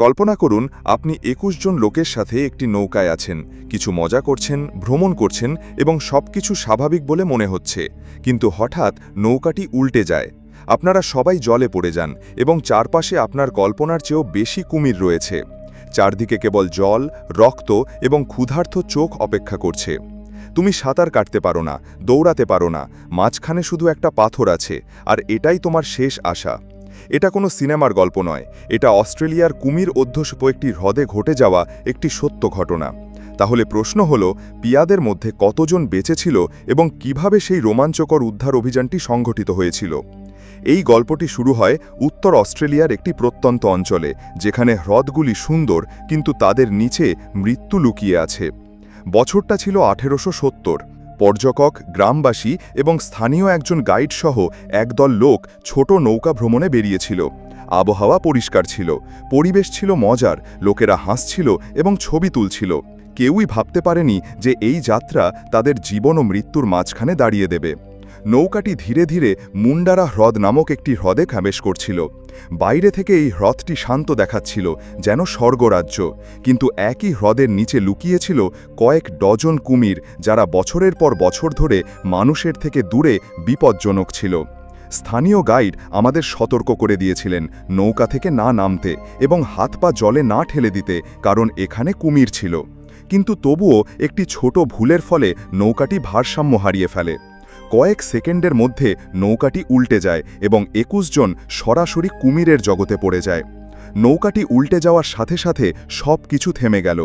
কল্পনা করুন আপনি ২১ জন লোকের সাথে একটি নৌকায় আছেন, কিছু মজা করছেন, ভ্রমণ করছেন এবং সবকিছু স্বাভাবিক বলে মনে হচ্ছে, কিন্তু হঠাৎ নৌকাটি উল্টে যায়। আপনারা সবাই জলে পড়ে যান এবং চারপাশে আপনার কল্পনার চেয়েও বেশি কুমির রয়েছে। চারদিকে কেবল জল, রক্ত এবং ক্ষুধার্ত চোখ অপেক্ষা করছে। তুমি সাঁতার কাটতে পারো না, দৌড়াতে পারো না, মাঝখানে শুধু একটা পাথর আছে, আর এটাই তোমার শেষ আশা। এটা কোনো সিনেমার গল্প নয়, এটা অস্ট্রেলিয়ার কুমির অধ্যুষিত একটি হ্রদে ঘটে যাওয়া একটি সত্য ঘটনা। তাহলে প্রশ্ন হলো, পিয়াদের মধ্যে কতজন বেঁচে ছিল এবং কিভাবে সেই রোমাঞ্চকর উদ্ধার অভিযানটি সংঘটিত হয়েছিল? এই গল্পটি শুরু হয় উত্তর অস্ট্রেলিয়ার একটি প্রত্যন্ত অঞ্চলে, যেখানে হ্রদগুলি সুন্দর কিন্তু তাদের নিচে মৃত্যু লুকিয়ে আছে। বছরটা ছিল 1870। পর্যটক, গ্রামবাসী এবং স্থানীয় একজন গাইড সহ একদল লোক ছোট নৌকা ভ্রমণে বেরিয়েছিল। আবহাওয়া পরিষ্কার ছিল, পরিবেশ ছিল মজার, লোকেরা হাসছিল এবং ছবি তুলছিল। কেউই ভাবতে পারেনি যে এই যাত্রা তাদের জীবন ও মৃত্যুর মাঝখানে দাঁড়িয়ে দেবে। নৌকাটি ধীরে ধীরে মুন্ডারা হ্রদ নামক একটি হ্রদে প্রবেশ করছিল। বাইরে থেকে এই হ্রদটি শান্ত দেখাচ্ছিল, যেন স্বর্গরাজ্য, কিন্তু একই হ্রদের নিচে লুকিয়েছিল কয়েক ডজন কুমির, যারা বছরের পর বছর ধরে মানুষের থেকে দূরে বিপজ্জনক ছিল। স্থানীয় গাইড আমাদের সতর্ক করে দিয়েছিলেন নৌকা থেকে না নামতে এবং হাত পা জলে না ঠেলে দিতে, কারণ এখানে কুমির ছিল। কিন্তু তবুও একটি ছোট ভুলের ফলে নৌকাটি ভারসাম্য হারিয়ে ফেলে। কয়েক সেকেন্ডের মধ্যে নৌকাটি উল্টে যায় এবং ২১ জন সরাসরি কুমিরের জগতে পড়ে যায়। নৌকাটি উল্টে যাওয়ার সাথে সাথে সব কিছু থেমে গেল।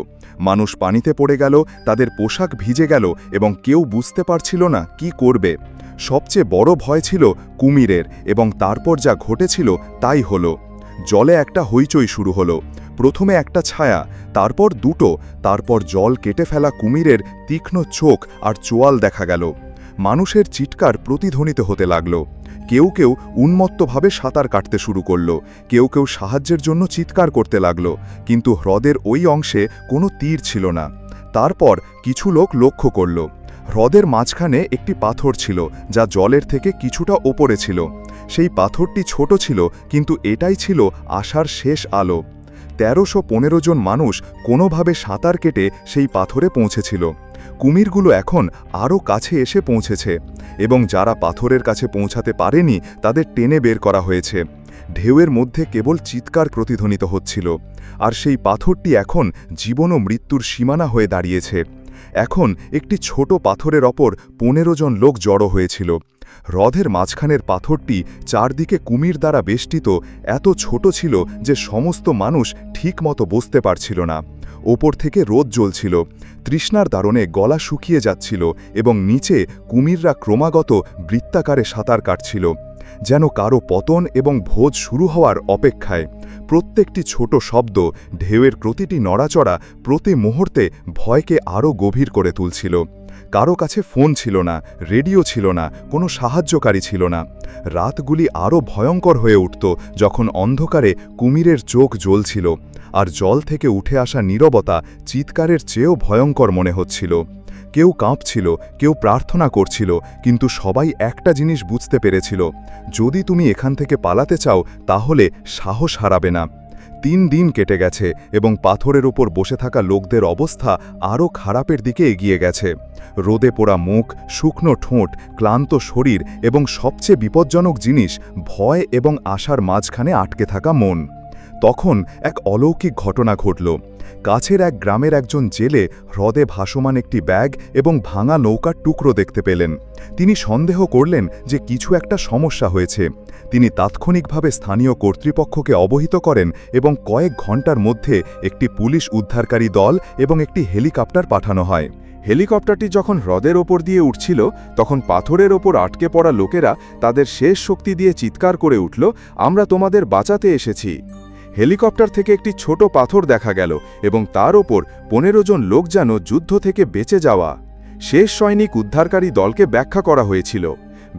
মানুষ পানিতে পড়ে গেল, তাদের পোশাক ভিজে গেল এবং কেউ বুঝতে পারছিল না কি করবে। সবচেয়ে বড় ভয় ছিল কুমিরের, এবং তারপর যা ঘটেছিল তাই হলো। জলে একটা হইচই শুরু হলো। প্রথমে একটা ছায়া, তারপর দুটো, তারপর জল কেটে ফেলা কুমিরের তীক্ষ্ণ চোখ আর চোয়াল দেখা গেল। মানুষের চিৎকার প্রতিধ্বনিত হতে লাগল। কেউ কেউ উন্মত্তভাবে সাঁতার কাটতে শুরু করল, কেউ কেউ সাহায্যের জন্য চিৎকার করতে লাগল, কিন্তু হ্রদের ওই অংশে কোনো তীর ছিল না। তারপর কিছু লোক লক্ষ্য করল, হ্রদের মাঝখানে একটি পাথর ছিল, যা জলের থেকে কিছুটা ওপরে ছিল। সেই পাথরটি ছোট ছিল, কিন্তু এটাই ছিল আশার শেষ আলো। ১৩১৫ জন মানুষ কোনোভাবে সাঁতার কেটে সেই পাথরে পৌঁছেছিল। কুমিরগুলো এখন আরও কাছে এসে পৌঁছেছে, এবং যারা পাথরের কাছে পৌঁছাতে পারেনি তাদের টেনে বের করা হয়েছে। ঢেউয়ের মধ্যে কেবল চিৎকার প্রতিধ্বনিত হচ্ছিল, আর সেই পাথরটি এখন জীবন ও মৃত্যুর সীমানা হয়ে দাঁড়িয়েছে। এখন একটি ছোট পাথরের ওপর ১৫ জন লোক জড়ো হয়েছিল। হ্রদের মাঝখানের পাথরটি চারদিকে কুমির দ্বারা বেষ্টিত, এত ছোট ছিল যে সমস্ত মানুষ ঠিকমতো বসতে পারছিল না। ওপর থেকে রোদ জ্বলছিল, তৃষ্ণার দারণে গলা শুকিয়ে যাচ্ছিল, এবং নিচে কুমিররা ক্রমাগত বৃত্তাকারে সাঁতার কাটছিল, যেন কারো পতন এবং ভোজ শুরু হওয়ার অপেক্ষায়। প্রত্যেকটি ছোট শব্দ, ঢেউয়ের প্রতিটি নড়াচড়া প্রতি মুহূর্তে ভয়কে আরও গভীর করে তুলছিল। কারো কাছে ফোন ছিল না, রেডিও ছিল না, কোনো সাহায্যকারী ছিল না। রাতগুলি আরও ভয়ঙ্কর হয়ে উঠত যখন অন্ধকারে কুমিরের চোখ জ্বলছিল, আর জল থেকে উঠে আসা নীরবতা চিৎকারের চেয়েও ভয়ঙ্কর মনে হচ্ছিল। কেউ কাঁপছিল, কেউ প্রার্থনা করছিল, কিন্তু সবাই একটা জিনিস বুঝতে পেরেছিল, যদি তুমি এখান থেকে পালাতে চাও তাহলে সাহস হারাবে না। ৩ দিন কেটে গেছে এবং পাথরের উপর বসে থাকা লোকদের অবস্থা আরও খারাপের দিকে এগিয়ে গেছে। রোদে পোড়া মুখ, শুকনো ঠোঁট, ক্লান্ত শরীর এবং সবচেয়ে বিপজ্জনক জিনিস, ভয় এবং আশার মাঝখানে আটকে থাকা মন। তখন এক অলৌকিক ঘটনা ঘটল। কাছের এক গ্রামের একজন জেলে হ্রদে ভাসমান একটি ব্যাগ এবং ভাঙা নৌকার টুকরো দেখতে পেলেন। তিনি সন্দেহ করলেন যে কিছু একটা সমস্যা হয়েছে। তিনি তাৎক্ষণিকভাবে স্থানীয় কর্তৃপক্ষকে অবহিত করেন এবং কয়েক ঘন্টার মধ্যে একটি পুলিশ উদ্ধারকারী দল এবং একটি হেলিকপ্টার পাঠানো হয়। হেলিকপ্টারটি যখন হ্রদের ওপর দিয়ে উঠছিল, তখন পাথরের ওপর আটকে পড়া লোকেরা তাদের শেষ শক্তি দিয়ে চিৎকার করে উঠল, আমরা তোমাদের বাঁচাতে এসেছি। হেলিকপ্টার থেকে একটি ছোট পাথর দেখা গেল এবং তার ওপর ১৫ জন লোক যেন যুদ্ধ থেকে বেঁচে যাওয়া শেষ সৈনিক উদ্ধারকারী দলকে ব্যাখ্যা করা হয়েছিল।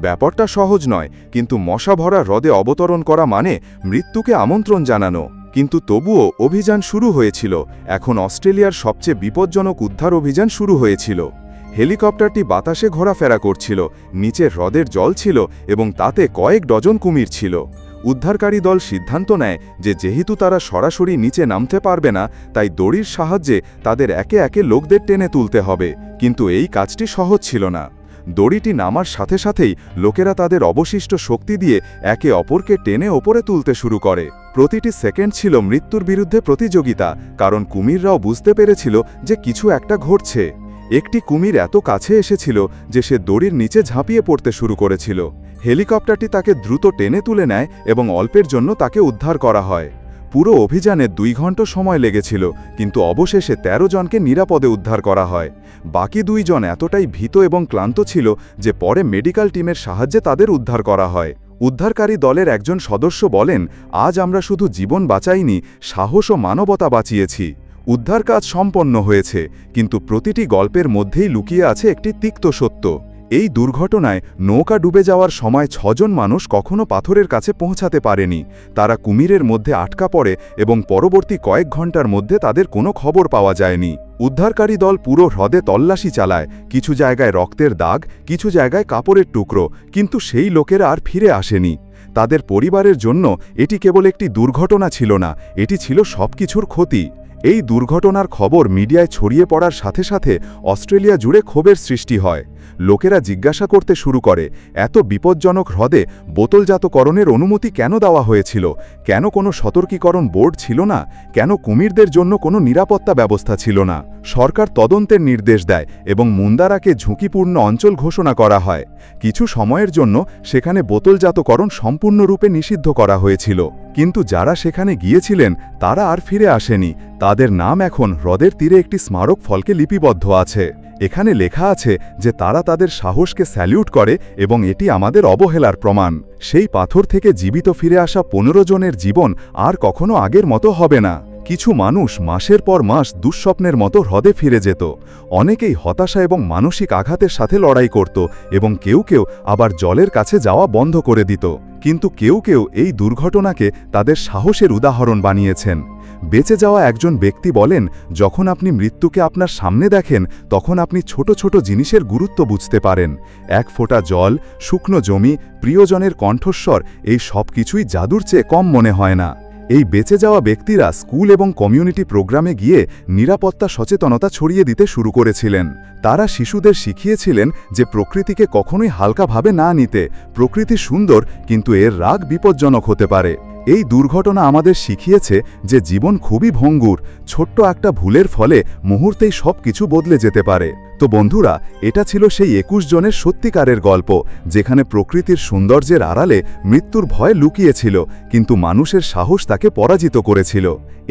ব্যাপারটা সহজ নয়, কিন্তু মশা ভরা হ্রদে অবতরণ করা মানে মৃত্যুকে আমন্ত্রণ জানানো। কিন্তু তবুও অভিযান শুরু হয়েছিল। এখন অস্ট্রেলিয়ার সবচেয়ে বিপজ্জনক উদ্ধার অভিযান শুরু হয়েছিল। হেলিকপ্টারটি বাতাসে ঘোরাফেরা করছিল, নিচে হ্রদের জল ছিল এবং তাতে কয়েক ডজন কুমির ছিল। উদ্ধারকারী দল সিদ্ধান্ত নেয় যে যেহেতু তারা সরাসরি নিচে নামতে পারবে না, তাই দড়ির সাহায্যে তাদের একে একে লোকদের টেনে তুলতে হবে। কিন্তু এই কাজটি সহজ ছিল না। দড়িটি নামার সাথে সাথেই লোকেরা তাদের অবশিষ্ট শক্তি দিয়ে একে অপরকে টেনে ওপরে তুলতে শুরু করে। প্রতিটি সেকেন্ড ছিল মৃত্যুর বিরুদ্ধে প্রতিযোগিতা, কারণ কুমিররাও বুঝতে পেরেছিল যে কিছু একটা ঘটছে। একটি কুমির এত কাছে এসেছিল যে সে দড়ির নিচে ঝাঁপিয়ে পড়তে শুরু করেছিল। হেলিকপ্টারটি তাকে দ্রুত টেনে তুলে নেয় এবং অল্পের জন্য তাকে উদ্ধার করা হয়। পুরো অভিযানে 2 ঘন্টা সময় লেগেছিল, কিন্তু অবশেষে 13 জনকে নিরাপদে উদ্ধার করা হয়। বাকি 2 জন এতটাই ভীত এবং ক্লান্ত ছিল যে পরে মেডিকেল টিমের সাহায্যে তাদের উদ্ধার করা হয়। উদ্ধারকারী দলের একজন সদস্য বলেন, আজ আমরা শুধু জীবন বাঁচাইনি, সাহস ও মানবতা বাঁচিয়েছি। উদ্ধার কাজ সম্পন্ন হয়েছে, কিন্তু প্রতিটি গল্পের মধ্যেই লুকিয়ে আছে একটি তিক্ত সত্য। এই দুর্ঘটনায় নৌকা ডুবে যাওয়ার সময় 6 জন মানুষ কখনো পাথরের কাছে পৌঁছাতে পারেনি। তারা কুমিরের মধ্যে আটকা পড়ে এবং পরবর্তী কয়েক ঘন্টার মধ্যে তাদের কোনো খবর পাওয়া যায়নি। উদ্ধারকারী দল পুরো হ্রদে তল্লাশি চালায়, কিছু জায়গায় রক্তের দাগ, কিছু জায়গায় কাপড়ের টুকরো, কিন্তু সেই লোকেরা আর ফিরে আসেনি। তাদের পরিবারের জন্য এটি কেবল একটি দুর্ঘটনা ছিল না, এটি ছিল সবকিছুর ক্ষতি। এই দুর্ঘটনার খবর মিডিয়ায় ছড়িয়ে পড়ার সাথে সাথে অস্ট্রেলিয়া জুড়ে ক্ষোভের সৃষ্টি হয়। লোকেরা জিজ্ঞাসা করতে শুরু করে, এত বিপজ্জনক হ্রদে বোতলজাতকরণের অনুমতি কেন দেওয়া হয়েছিল? কেন কোনো সতর্কীকরণ বোর্ড ছিল না? কেন কুমিরদের জন্য কোনো নিরাপত্তা ব্যবস্থা ছিল না? সরকার তদন্তের নির্দেশ দেয় এবং মুন্দারাকে ঝুঁকিপূর্ণ অঞ্চল ঘোষণা করা হয়। কিছু সময়ের জন্য সেখানে বোতলজাতকরণ সম্পূর্ণরূপে নিষিদ্ধ করা হয়েছিল, কিন্তু যারা সেখানে গিয়েছিলেন তারা আর ফিরে আসেনি। তাদের নাম এখন হ্রদের তীরে একটি স্মারক ফলকে লিপিবদ্ধ আছে। এখানে লেখা আছে যে তারা তাদের সাহসকে স্যালিউট করে এবং এটি আমাদের অবহেলার প্রমাণ। সেই পাথর থেকে জীবিত ফিরে আসা 15 জনের জীবন আর কখনো আগের মতো হবে না। কিছু মানুষ মাসের পর মাস দুঃস্বপ্নের মতো হ্রদে ফিরে যেত। অনেকেই হতাশা এবং মানসিক আঘাতের সাথে লড়াই করত এবং কেউ কেউ আবার জলের কাছে যাওয়া বন্ধ করে দিত। কিন্তু কেউ কেউ এই দুর্ঘটনাকে তাদের সাহসের উদাহরণ বানিয়েছেন। বেঁচে যাওয়া একজন ব্যক্তি বলেন, যখন আপনি মৃত্যুকে আপনার সামনে দেখেন তখন আপনি ছোট ছোট জিনিসের গুরুত্ব বুঝতে পারেন। এক ফোঁটা জল, শুকনো জমি, প্রিয়জনের কণ্ঠস্বর, এই সব কিছুই জাদুর চেয়ে কম মনে হয় না। এই বেঁচে যাওয়া ব্যক্তিরা স্কুল এবং কমিউনিটি প্রোগ্রামে গিয়ে নিরাপত্তা সচেতনতা ছড়িয়ে দিতে শুরু করেছিলেন। তারা শিশুদের শিখিয়েছিলেন যে প্রকৃতিকে কখনোই হালকাভাবে না নিতে। প্রকৃতি সুন্দর, কিন্তু এর রাগ বিপজ্জনক হতে পারে। এই দুর্ঘটনা আমাদের শিখিয়েছে যে জীবন খুবই ভঙ্গুর, ছোট্ট একটা ভুলের ফলে মুহূর্তেই সব কিছু বদলে যেতে পারে। তো বন্ধুরা, এটা ছিল সেই 21 জনের সত্যিকারের গল্প, যেখানে প্রকৃতির সৌন্দর্যের আড়ালে মৃত্যুর ভয় লুকিয়েছিল, কিন্তু মানুষের সাহস তাকে পরাজিত করেছিল।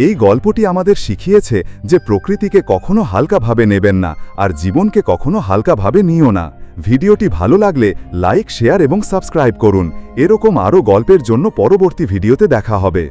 এই গল্পটি আমাদের শিখিয়েছে যে প্রকৃতিকে কখনো হালকাভাবে নেবেন না, আর জীবনকে কখনো হালকাভাবে নিও না। ভিডিওটি ভালো লাগলে লাইক, শেয়ার এবং সাবস্ক্রাইব করুন। এরকম আরও গল্পের জন্য পরবর্তী ভিডিওতে দেখা হবে।